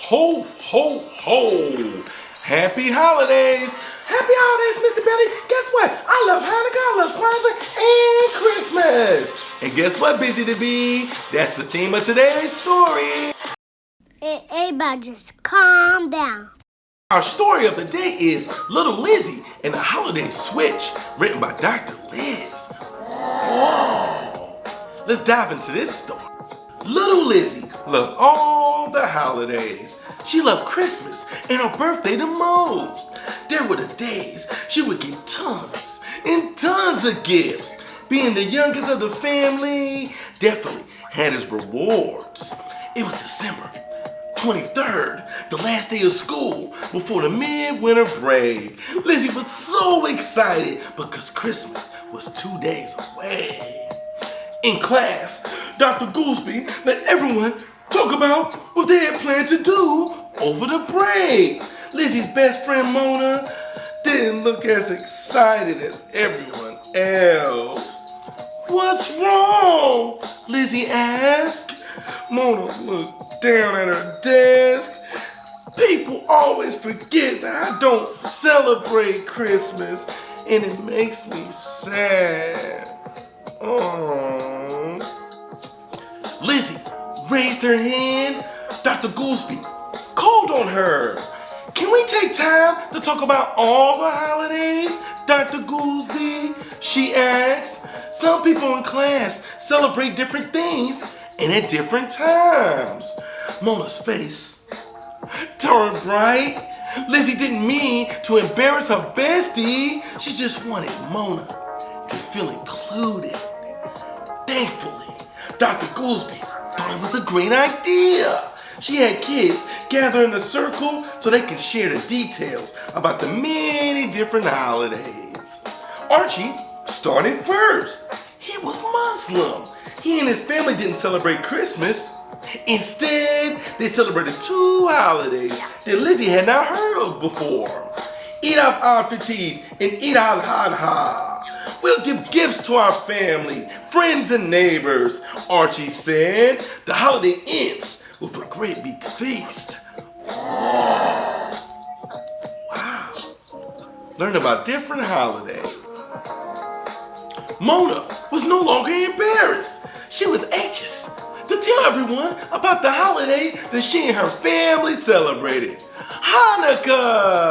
Ho, ho, ho. Happy holidays. Happy holidays, Mr. Billy. Guess what? I love Hanukkah, I love Kwanzaa, and Christmas. And guess what, Busy to Be? That's the theme of today's story. Everybody just calm down. Our story of the day is Little Lizzie and the Holiday Switch, written by Dr. Liz. Whoa. Let's dive into this story. Little Lizzie loved all the holidays. She loved Christmas and her birthday the most. There were the days she would get tons and tons of gifts. Being the youngest of the family definitely had its rewards. It was December 23rd, the last day of school before the midwinter break. Lizzie was so excited because Christmas was 2 days away. In class, Dr. Gooseby let everyone talk about what they had planned to do over the break. Lizzie's best friend Mona didn't look as excited as everyone else. "What's wrong?" Lizzie asked. Mona looked down at her desk. "People always forget that I don't celebrate Christmas, and it makes me sad." Oh. Lizzie raised her hand. Dr. Gooseby called on her. "Can we take time to talk about all the holidays, Dr. Gooseby?" she asked. "Some people in class celebrate different things and at different times." Mona's face turned bright. Lizzie didn't mean to embarrass her bestie. She just wanted Mona to feel included. Thankfully, Dr. Gooseby thought it was a great idea. She had kids gather in a circle so they could share the details about the many different holidays. Archie started first. He was Muslim. He and his family didn't celebrate Christmas. Instead, they celebrated 2 holidays that Lizzie had not heard of before: Eid al-Fitr and Eid al-Adha. "We'll give gifts to our family, friends, and neighbors," Archie said. "The holiday ends with a great big feast." Wow. Learn about different holidays. Mona was no longer embarrassed. She was anxious to tell everyone about the holiday that she and her family celebrated: Hanukkah.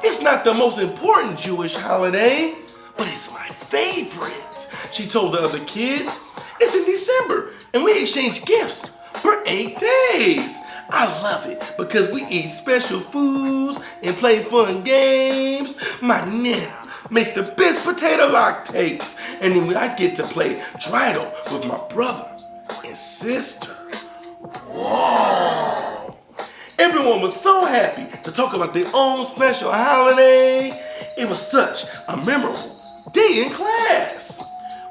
"It's not the most important Jewish holiday, but it's my favorite," she told the other kids. "It's in December, and we exchange gifts for 8 days. I love it because we eat special foods and play fun games. My nana makes the best potato latkes, and then I get to play dreidel with my brother and sister." Whoa! Everyone was so happy to talk about their own special holiday. It was such a memorable day in class.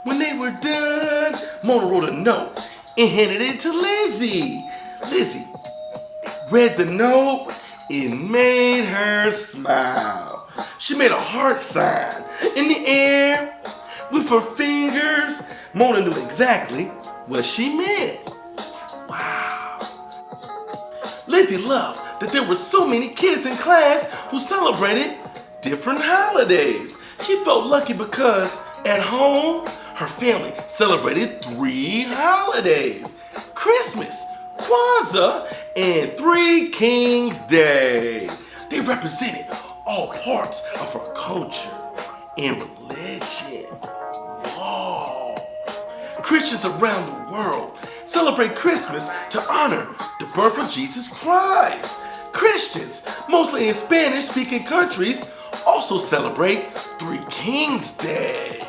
When they were done, Mona wrote a note and handed it to Lizzie. Lizzie read the note. It made her smile. She made a heart sign in the air with her fingers. Mona knew exactly what she meant. Wow. Lizzie loved that there were so many kids in class who celebrated different holidays. She felt lucky because at home, her family celebrated 3 holidays: Christmas, Kwanzaa, and 3 Kings Day. They represented all parts of her culture and religion. Whoa. Christians around the world celebrate Christmas to honor the birth of Jesus Christ. Christians, mostly in Spanish-speaking countries, also celebrate 3 Kings Day.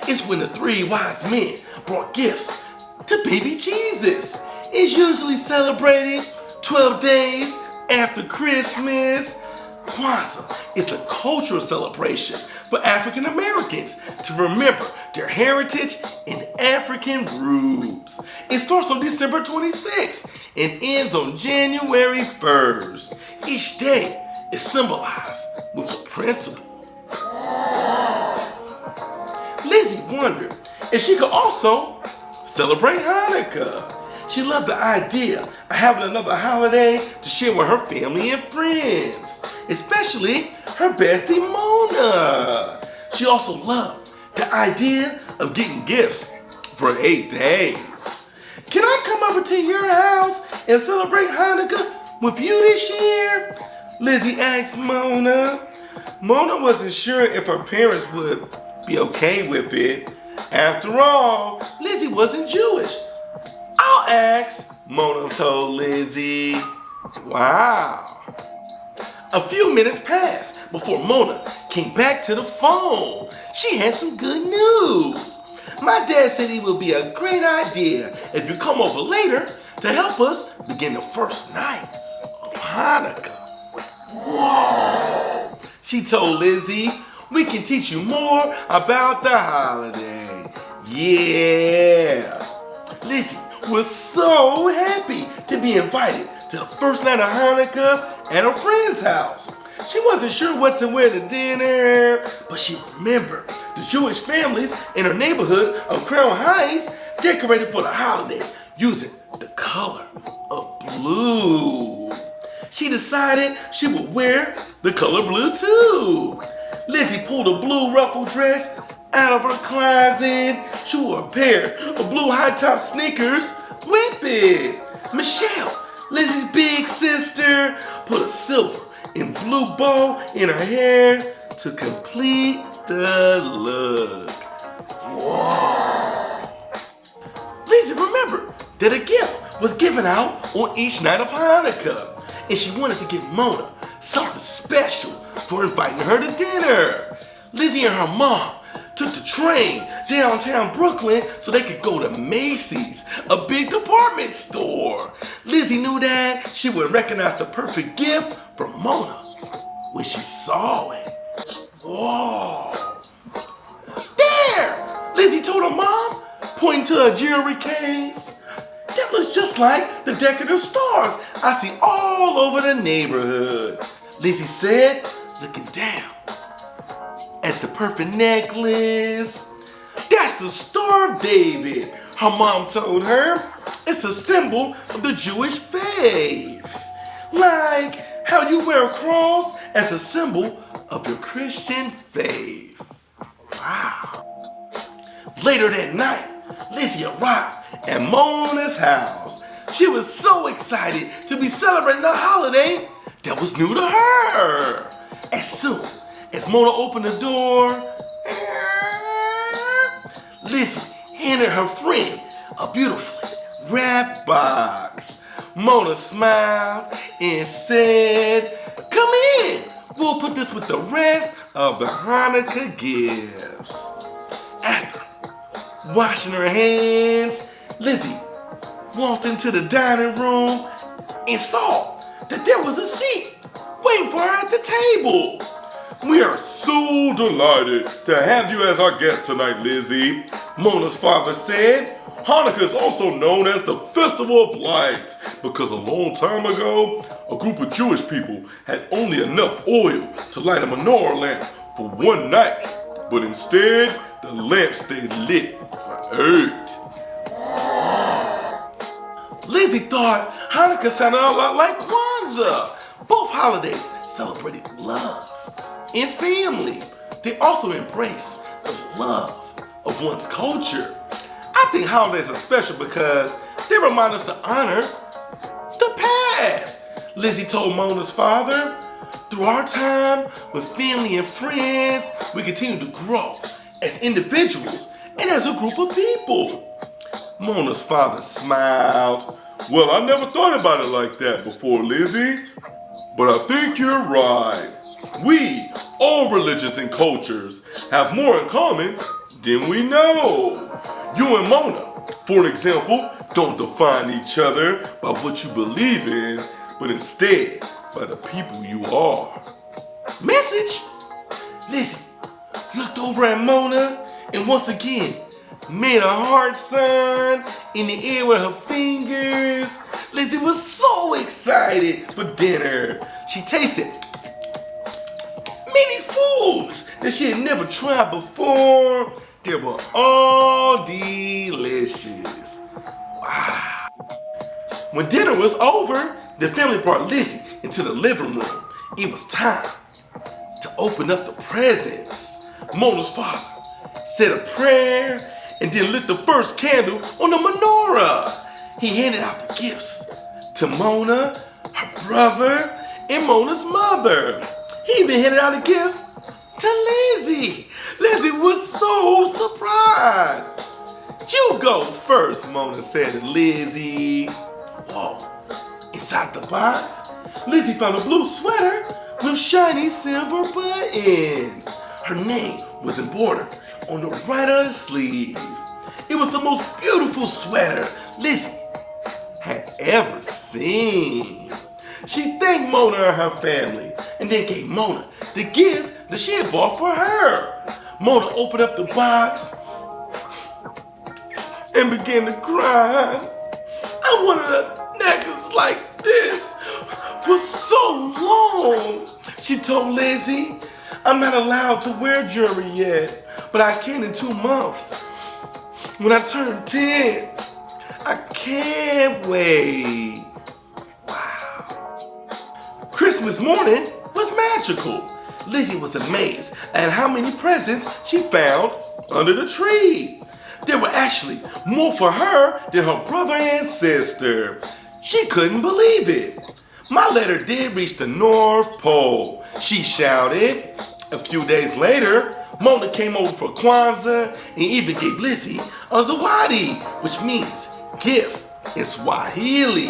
It's when the 3 wise men brought gifts to baby Jesus. It's usually celebrated 12 days after Christmas. Kwanzaa is a cultural celebration for African Americans to remember their heritage and African roots. It starts on December 26th and ends on January 1st. Each day is symbolized with a principle. Lizzie wondered if she could also celebrate Hanukkah. She loved the idea of having another holiday to share with her family and friends, especially her bestie Mona. She also loved the idea of getting gifts for 8 days. Can I come over to your house and celebrate Hanukkah with you this year? Lizzie asked Mona. Mona wasn't sure if her parents would be okay with it. After all, Lizzie wasn't Jewish. I'll ask, Mona told Lizzie. Wow. A few minutes passed before Mona came back to the phone. She had some good news. My dad said it would be a great idea if you come over later to help us begin the first night of Hanukkah. Whoa! She told Lizzie, we can teach you more about the holiday. Yeah! Lizzie was so happy to be invited to the first night of Hanukkah at a friend's house. She wasn't sure what to wear to dinner, but she remembered the Jewish families in her neighborhood of Crown Heights decorated for the holiday using the color of blue. She decided she would wear the color blue too. Lizzie pulled a blue ruffle dress out of her closet. She wore a pair of blue high-top sneakers with it. Michelle, Lizzie's big sister, put a silver and blue bow in her hair to complete the look. Whoa! Lizzie remembered that a gift was given out on each night of Hanukkah, and she wanted to give Mona something special for inviting her to dinner. Lizzie and her mom took the train downtown Brooklyn so they could go to Macy's, a big department store. Lizzie knew that she would recognize the perfect gift from Mona when she saw it. Whoa! There! Lizzie told her mom, pointing to a jewelry case. That looks just like the decorative stars I see all over the neighborhood, Lizzie said, looking down at the perfect necklace. That's the Star of David, her mom told her. It's a symbol of the Jewish faith. Like how you wear a cross as a symbol of your Christian faith. Wow. Later that night, Lizzie arrived at Mona's house. She was so excited to be celebrating a holiday that was new to her. As soon as Mona opened the door, Lizzie handed her friend a beautifully wrapped box. Mona smiled and said, "Come in. We'll put this with the rest of the Hanukkah gifts." After washing her hands, Lizzie walked into the dining room and saw that there was a seat waiting for her at the table. "We are so delighted to have you as our guest tonight, Lizzie," Mona's father said. "Hanukkah is also known as the Festival of Lights because a long time ago, a group of Jewish people had only enough oil to light a menorah lamp for one night, but instead, the lamp stayed lit for 8. Lizzie thought Hanukkah sounded a lot like Kwanzaa. Both holidays celebrated love and family. They also embrace the love of one's culture. I think holidays are special because they remind us to honor the past, Lizzie told Mona's father. "Through our time with family and friends, we continue to grow as individuals and as a group of people." Mona's father smiled. "Well, I never thought about it like that before, Lizzie. But I think you're right. We, all religions and cultures, have more in common than we know. You and Mona, for example, don't define each other by what you believe in, but instead by the people you are." Message? Lizzie looked over at Mona and once again made a heart sign in the air with her fingers. Lizzie was so excited for dinner. She tasted many foods that she had never tried before. They were all delicious. Wow. When dinner was over, the family brought Lizzie into the living room. It was time to open up the presents. Mona's father said a prayer and then lit the first candle on the menorah. He handed out the gifts to Mona, her brother, and Mona's mother. He even handed out a gift to Lizzie. Lizzie was so surprised. You go first, Mona said to Lizzie. Whoa. Inside the box, Lizzie found a blue sweater with shiny silver buttons. Her name was embroidered on the right of the sleeve. It was the most beautiful sweater Lizzie had ever seen. She thanked Mona and her family and then gave Mona the gifts that she had bought for her. Mona opened up the box and began to cry. I wanted a necklace like this for so long. She told Lizzie, I'm not allowed to wear jewelry yet, but I can in 2 months. When I turn 10, I can't wait. Wow. Christmas morning was magical. Lizzie was amazed at how many presents she found under the tree. There were actually more for her than her brother and sister. She couldn't believe it. My letter did reach the North Pole, she shouted. A few days later, Mona came over for Kwanzaa and even gave Lizzie a zawadi, which means gift in Swahili.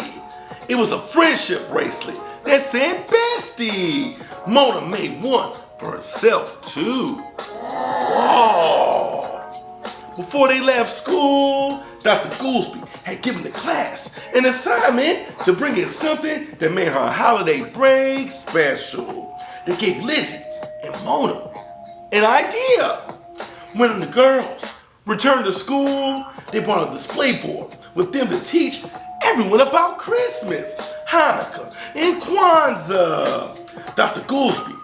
It was a friendship bracelet that said bestie. Mona made one for herself too. Whoa. Before they left school, Dr. Goolsby had given the class an assignment to bring in something that made her holiday break special. They gave Lizzie and Mona an idea. When the girls returned to school, they brought a display board with them to teach everyone about Christmas, Hanukkah, and Kwanzaa. Dr. Goolsby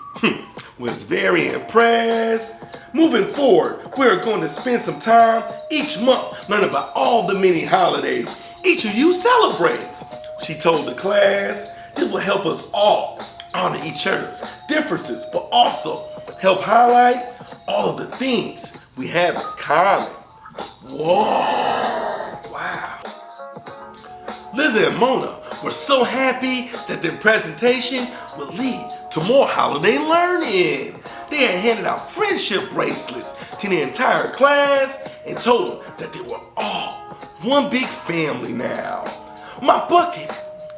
was very impressed. Moving forward, we're going to spend some time each month learning about all the many holidays each of you celebrates. She told the class, this will help us all honor each other's differences, but also help highlight all of the things we have in common. Whoa, wow. Lizzie and Mona were so happy that their presentation would lead to more holiday learning. They had handed out friendship bracelets to the entire class and told them that they were all one big family now. My bucket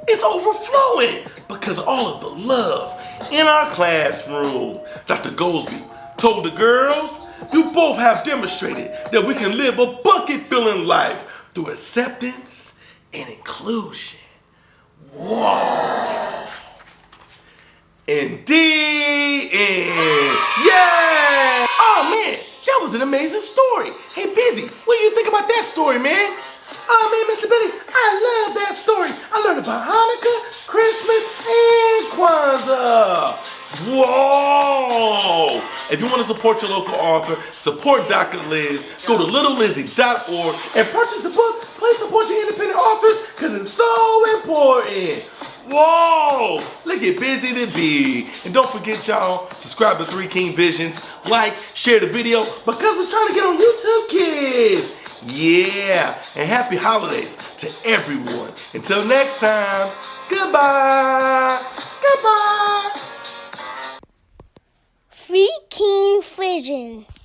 is overflowing because of all of the love in our classroom. Dr. Goolsby told the girls, you both have demonstrated that we can live a bucket-filling life through acceptance and inclusion. Whoa. Indeed. Yeah. Oh, man, that was an amazing story. Hey, Busy, what do you think about that story, man? Oh, man, Mr. Billy, I love that story. I learned about Hanukkah, Christmas, and Kwanzaa. Whoa! If you want to support your local author, support Dr. Liz, go to littlelizzie.org and purchase the book. Please support your independent authors because it's so important. Whoa! Look at Busy to be. And don't forget, y'all, subscribe to 3 King Visions, like, share the video because we're trying to get on YouTube, kids. Yeah, and happy holidays to everyone. Until next time, goodbye. Goodbye. 3 King Visions.